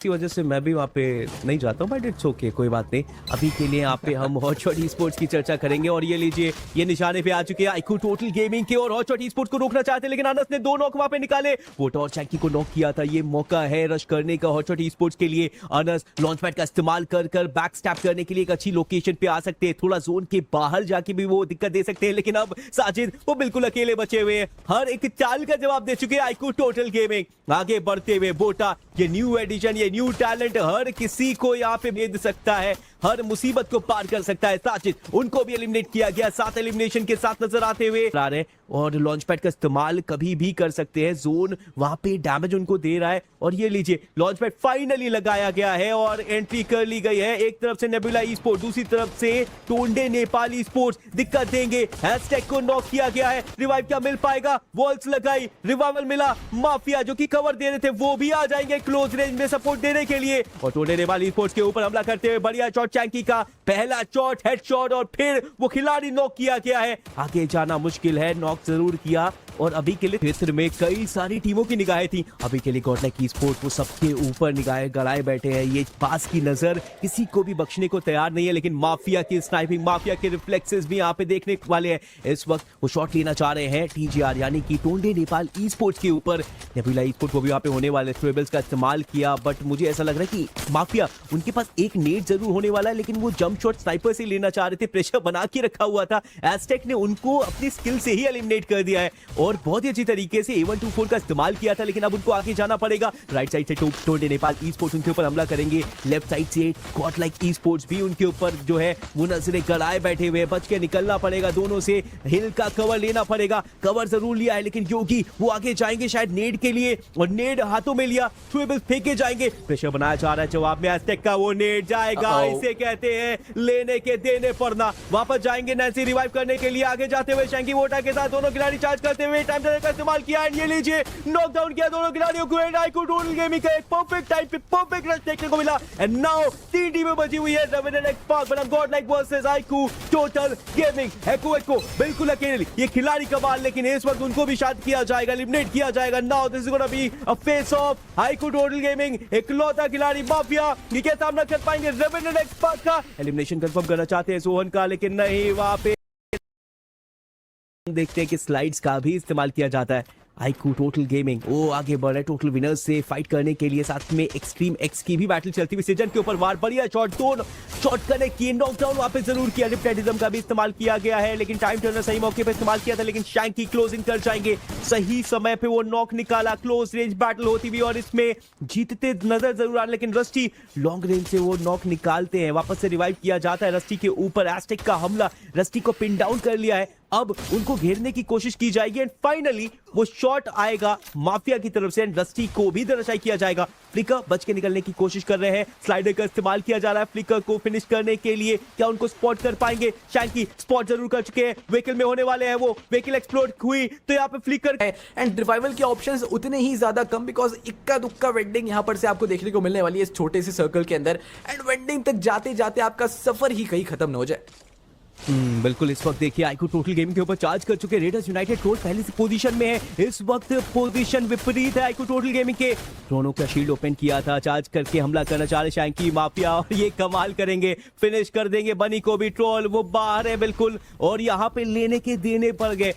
इसी वजह से मैं भी वहाँ पे नहीं जाता हूँ, बट इट्स ओके, कोई बात नहीं। अभी के लिए यहाँ पे हम हॉटशॉट ई स्पोर्ट्स की चर्चा करेंगे और ये लीजिए, ये निशाने पे आ चुके हैं iQOO टोटल गेमिंग के और हॉटशॉट ई स्पोर्ट्स को रोकना चाहते हैं, लेकिन अनस ने 2 नॉक वहाँ पे निकाले। वोट और चैंकी को नॉक किया था। ये मौका है रश करने का हॉटशॉट ई स्पोर्ट्स के लिए। अनस लॉन्च पैड का इस्तेमाल कर बैक स्टैप करने के लिए एक अच्छी लोकेशन पे आ सकते हैं। थोड़ा जोन के बाहर जाके भी वो दिक्कत दे सकते हैं, लेकिन अब साजिद वो बिल्कुल अकेले बचे हुए हैं। हर एक चाल का जवाब दे चुके हैं iQOO टोटल गेमिंग। आगे बढ़ते हुए बोटा, ये न्यू एडिशन, ये न्यू टैलेंट हर किसी को यहाँ पे भेज सकता है, हर मुसीबत को पार कर सकता है। साजिद उनको भी एलिमिनेट किया गया, 7 एलिमिनेशन के साथ नजर आते हुए आ रहे हैं और लॉन्च पैड का इस्तेमाल कभी भी कर सकते हैं। जोन वहां पे डैमेज उनको दे रहा है और ये लीजिए लॉन्च पैड फाइनली लगाया गया है और एंट्री कर ली गई है। एक तरफ से नेबुला ई स्पोर्ट, दूसरी तरफ से टोंडे नेपाली स्पोर्ट्स दिक्कत देंगे। हैशटैग को नॉक किया गया है। रिवाइव क्या मिल पाएगा? वॉल्स लगाई, रिवाइवल मिला। माफिया जो कि कवर दे रहे थे वो भी आ जाएंगे क्लोज रेंज में सपोर्ट देने के लिए और टोंडे नेपाली स्पोर्ट्स के ऊपर हमला करते हुए बढ़िया शॉट चैंकी का, पहला शॉट हेडशॉट और फिर वो खिलाड़ी नॉक किया गया है। आगे जाना मुश्किल है, नॉक जरूर किया और अभी के लिए क्षेत्र में कई सारी टीमों की निगाहें थी। अभी के लिए गॉडलाइक ई स्पोर्ट्स वो सबके ऊपर निगाहें गड़ाए बैठे हैं। ये पास की नजर किसी को भी बख्शने को तैयार नहीं है, लेकिन माफिया की स्नाइपिंग, माफिया के रिफ्लेक्सेस भी यहाँ पे देखने वाले हैं। इस वक्त वो शॉट लेना चाह रहे हैं टीजीआर यानी कि टोंडे नेपाल ई स्पोर्ट्स के ऊपर। नेबुला ई स्पोर्ट्स को भी यहाँ पे होने वाले ट्रेबल्स का इस्तेमाल किया, बट मुझे ऐसा लग रहा है कि माफिया उनके पास एक नेट जरूर होने वाला है, लेकिन वो जंप शॉट स्नाइपर से लेना चाह रहे थे। प्रेशर बना के रखा हुआ था। एज़टेक ने उनको अपनी स्किल से ही एलिमिनेट कर दिया है और बहुत ही अच्छी तरीके से A124 का इस्तेमाल किया था, लेकिन अब उनको आगे जाना पड़ेगा। राइट साइड से टोंडे नेपाल ई स्पोर्ट्स उनके ऊपर हमला करेंगे, लेफ्ट साइड से गॉडलाइक ई स्पोर्ट्स भी उनके ऊपर जो है वो नजरें गड़ाए बैठे हुए। बच के निकलना पड़ेगा, दोनों से हिल का कवर लेना पड़ेगा। कवर जरूर लिया है, लेकिन योगी वो आगे जाएंगे शायद नेड के लिए और नेड हाथों में लिया, ट्रेबल्स फेंके जाएंगे। प्रेशर बनाया जा रहा है, जवाब में एज़टेक का वो नेड जाएगा। इसे कहते हैं लेने के देने पड़ना। वापस जाएंगे नैन्सी रिवाइव करने के लिए। आगे जाते हुए शैंकी वोटा के साथ दोनों खिलाड़ी चार्ज करते हुए टाइम टनल का इस्तेमाल किया एंड ये लीजिए नॉकडाउन किया दोनों खिलाड़ियों को। एंड iQOO टोटल गेमिंग का एक परफेक्ट टाइम पे परफेक्ट रश देखने को मिला एंड नाउ 3 टीमें बची हुई है रेवेनेंट एक्सपार्क बनाम Godlike versus iQOO total gaming. एको बिल्कुल अकेले ये खिलाड़ी कमाल, लेकिन इस वक्त उनको भी शायद किया जाएगा, एलिमिनेट किया जाएगा। Now this is gonna be a face of iQOO total gaming. इकलौता खिलाड़ी माफिया ये क्या सामना कर पाएंगे रेवेनेंट एक्सपार्क का? एलिमिनेशन कंफर्म करना चाहते हैं सोहन का, लेकिन नहीं, वहां पे देखते हैं कि स्लाइड्स का भी इस्तेमाल किया जाता है। iQOO टोटल गेमिंग वो आगे बढ़ रहे टोटल विनर्स से फाइट करने के लिए, साथ में एक्सट्रीम एक्स की भी बैटल चलती हुई। सीजन के ऊपर वार, बढ़िया शॉट, दोनों शॉट कनेक्ट किए, नॉकडाउन वहां पे जरूर किया। रिप्टेटिज्म का भी इस्तेमाल किया गया है, लेकिन टाइम टर्नर सही मौके पे इस्तेमाल किया था, लेकिन शैंकी क्लोजिंग कर जाएंगे। सही समय पे वो नॉक निकाला, क्लोज रेंज बैटल होती हुई और इसमें जीतते नजर जरूर आ रहे, लेकिन रस्टी लॉन्ग रेंज से वो नॉक निकालते हैं। वापस से रिवाइव किया जाता है रस्टी के ऊपर। एज़टेक का हमला, रस्टी को पिन डाउन कर लिया है, अब उनको घेरने की कोशिश की जाएगी एंड फाइनली वो शॉट आएगा माफिया की तरफ से एंड रस्टी को भी धराशायी किया जाएगा। फ्लिकर बच के निकलने की कोशिश कर रहे हैं, स्लाइडर का इस्तेमाल किया जा रहा है फ्लिकर को फिनिश करने के लिए। क्या उनको स्पॉट कर पाएंगे? शैंकी स्पॉट जरूर कर चुके हैं, व्हीकल में होने वाले हैं, वो व्हीकल एक्सप्लोड हुई तो यहाँ पे फ्लिकर एंड रिवाइवल के ऑप्शंस उतने ही ज्यादा कम, बिकॉज इक्का दुक्का वेंडिंग यहाँ पर से आपको देखने को मिलने वाली है इस छोटे से सर्कल के अंदर एंड वेंडिंग तक जाते जाते आपका सफर ही कहीं खत्म न हो जाए। बिल्कुल। इस वक्त देखिए iQOO टोटल गेमिंग के ऊपर चार्ज कर चुके रेडर्स यूनाइटेड कोच पहले से पोजीशन में है। इस वक्त पोजीशन विपरीत है iQOO टोटल गेमिंग के। दोनों का शील्ड ओपन किया था, चार्ज करके हमला करना चाह रहे शैंकी माफिया और ये कमाल करेंगे, फिनिश कर देंगे बनी को भी। ट्रोल वो बाहर है बिल्कुल और यहाँ पे लेने के देने पड़ गए।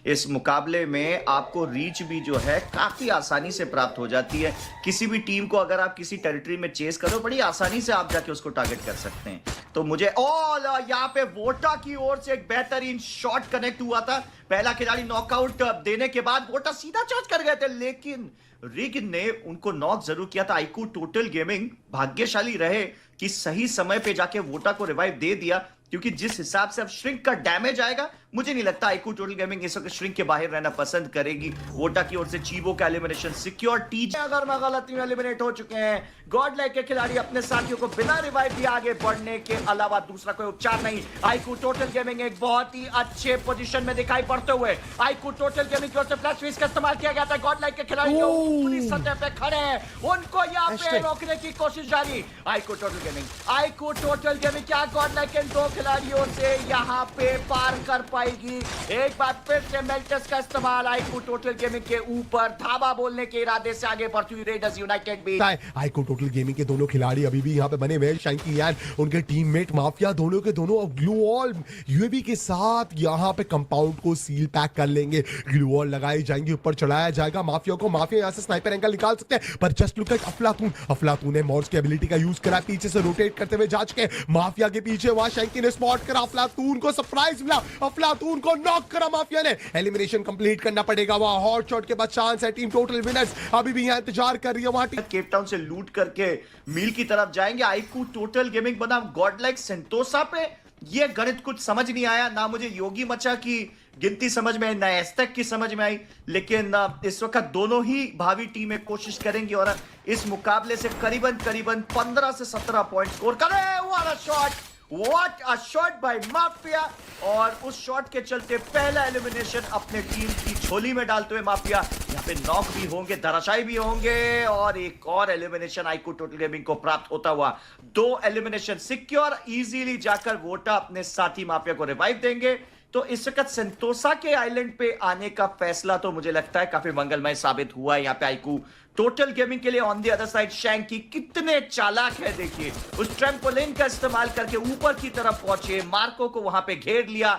इस मुकाबले में आपको रीच भी जो है काफी आसानी से प्राप्त हो जाती है। किसी भी टीम को अगर आप किसी टेरिटरी में चेस करो, बड़ी आसानी से आप जाके उसको टारगेट कर सकते हैं। तो मुझे यहाँ पे वोटा की ओर से एक बेहतरीन शॉट कनेक्ट हुआ था। पहला खिलाड़ी नॉकआउट देने के बाद वोटा सीधा चार्ज कर गए थे, लेकिन रिग ने उनको नॉक जरूर किया था। iQOO टोटल गेमिंग भाग्यशाली रहे कि सही समय पे जाके वोटा को रिवाइव दे दिया, क्योंकि जिस हिसाब से अब श्रिंक का डैमेज आएगा, मुझे नहीं लगता iQOO टोटल गेमिंग इस वक्त श्रिंक के बाहर रहना पसंद करेगी। वोटा की ओर से चीबो का एलिमिनेशन सिक्योर। टीजे अगर मैं गलती में एलिमिनेट हो चुके हैं। गॉडलाइक के खिलाड़ी अपने साथियों को बिना रिवाइव दिए आगे बढ़ने के अलावा दूसरा कोई उपचार नहीं। iQOO टोटल गेमिंग एक बहुत ही अच्छे पोजीशन में दिखाई पड़ते हुए iQOO टोटल गेमिंग की ओर से फ्लैश फ्रीज का इस्तेमाल किया गया था। गॉडलाइक के खिलाड़ी जो ऊपरी सतह पे खड़े हैं उनको यहाँ पे रोकने की कोशिश जारी। iQOO टोटल गेमिंग क्या गॉडलाइक के दो खिलाड़ियों से यहाँ पे पार कर पाए? पाएगी। एक बार फिर से मेल्टस का इस्तेमाल आईकू टोटल गेमिंग के ऊपर धावा बोलने के इरादे से आगे बढ़ती हुई रेडर्स यूनाइटेड भी। आईकू टोटल गेमिंग के दोनों खिलाड़ी अभी भी यहाँ पे बने हुए हैं, शैंकी एंड उनके टीममेट माफिया दोनों के दोनों ग्लू वॉल यूएवी के साथ यहाँ पे कंपाउंड को सील पैक कर लेंगे। ग्लू वॉल लगाई जाएंगी, ऊपर चढ़ाया जाएगा माफिया को। माफिया यहाँ से स्नाइपर एंगल निकाल सकते हैं, पर जस्ट लुक एट अफलातून ने मॉर्स की एबिलिटी का यूज करा, पीछे से रोटेट करते हुए जा चुके माफिया के पीछे। वहां शैंकी ने स्पॉट करा, अफलातून को सरप्राइज मिला, अफलातून को नॉक करा माफिया ने। एलिमिनेशन कंप्लीट करना पड़ेगा। वहां हॉट शॉट के बाद चांस है टीम टोटल विनर्स अभी भी यहाँ इंतजार कर रही है। वहां केप टाउन से लूट करके मील की तरफ जाएंगे। आईकू टोटल गेमिंग बना गॉड लाइक सेंटोसा पे। ये गणित कुछ समझ नहीं आया, ना मुझे योगी मचा की गिनती समझ में आई, ना एस्टेक की समझ में आई, लेकिन इस वक्त दोनों ही भावी टीमें कोशिश करेंगी और इस मुकाबले से करीबन 15 से 17 पॉइंट स्कोर करे। What a shot bye mafia. और उस शॉट के चलते पहला एलिमिनेशन अपने टीम की झोली में डालते हुए माफिया यहाँ पे नॉक भी होंगे, धराशायी भी होंगे, और एक और एलिमिनेशन आईकू टोटल गेमिंग को प्राप्त होता हुआ। 2 एलिमिनेशन सिक्योर, इजीली जाकर वोटा अपने साथी माफिया को रिवाइव देंगे। तो इस वक्त सेंटोसा के आइलैंड पे आने का फैसला तो मुझे लगता है काफी मंगलमय साबित हुआ है यहाँ पे आईकू टोटल गेमिंग के लिए। On the other side Shanky कितने चालाक है, देखिए उस ट्रैम्पोलिन का इस्तेमाल करके ऊपर की तरफ पहुंचे, मार्को को वहां पे घेर लिया,